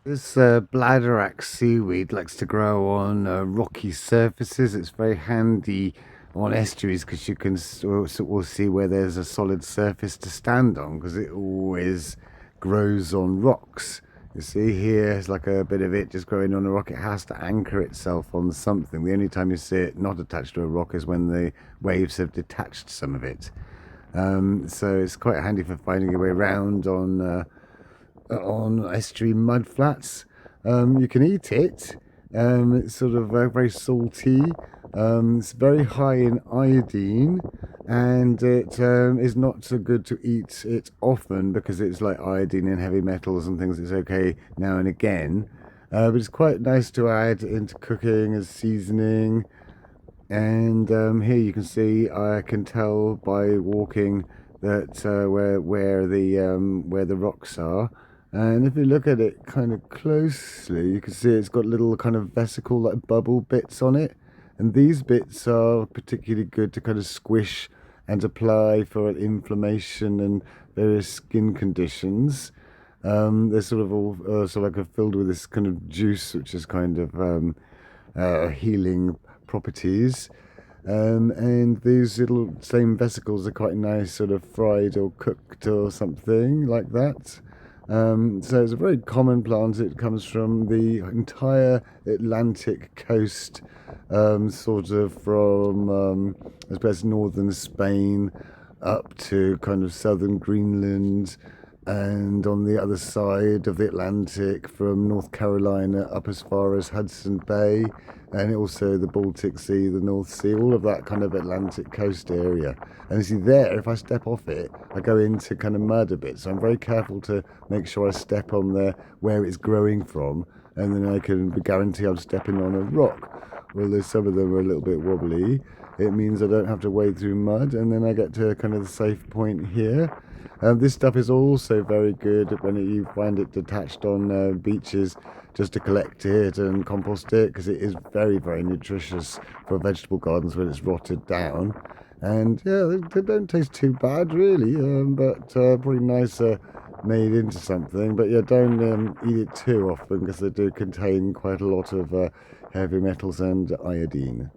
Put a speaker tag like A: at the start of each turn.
A: This Bladerwrack seaweed likes to grow on rocky surfaces. It's very handy on estuaries because you can will see where there's a solid surface to stand on because it always grows on rocks. You see here, it's like a bit of it just growing on a rock. It has to anchor itself on something. The only time you see it not attached to a rock is when the waves have detached some of it. So it's quite handy for finding your way around on estuary mud flats. You can eat it. It's sort of very salty. It's very high in iodine, and it is not so good to eat it often because it's like iodine and heavy metals and things. It's okay now and again, but it's quite nice to add into cooking as seasoning. And here you can see, I can tell by walking that where the rocks are. And if you look at it kind of closely, you can see it's got little kind of vesicle like bubble bits on it. And these bits are particularly good to kind of squish and apply for inflammation and various skin conditions. They're sort of all sort of like filled with this kind of juice, which is kind of healing properties. And these little same vesicles are quite nice, sort of fried or cooked or something like that. So it's a very common plant. It comes from the entire Atlantic coast, sort of from I suppose northern Spain up to kind of southern Greenland, and on the other side of the Atlantic from North Carolina up as far as Hudson Bay, and also the Baltic Sea, the North Sea, all of that kind of Atlantic coast area. And you see there, if I step off it, I go into kind of mud a bit. So I'm very careful to make sure I step on there where it's growing from, and then I can guarantee I'm stepping on a rock. Although some of them are a little bit wobbly, it means I don't have to wade through mud, and then I get to kind of the safe point here. This stuff is also very good when you find it detached on beaches, just to collect it and compost it, because it is very, very nutritious for vegetable gardens when it's rotted down. And yeah, they don't taste too bad really, but probably nicer made into something. But yeah, don't eat it too often because they do contain quite a lot of heavy metals and iodine.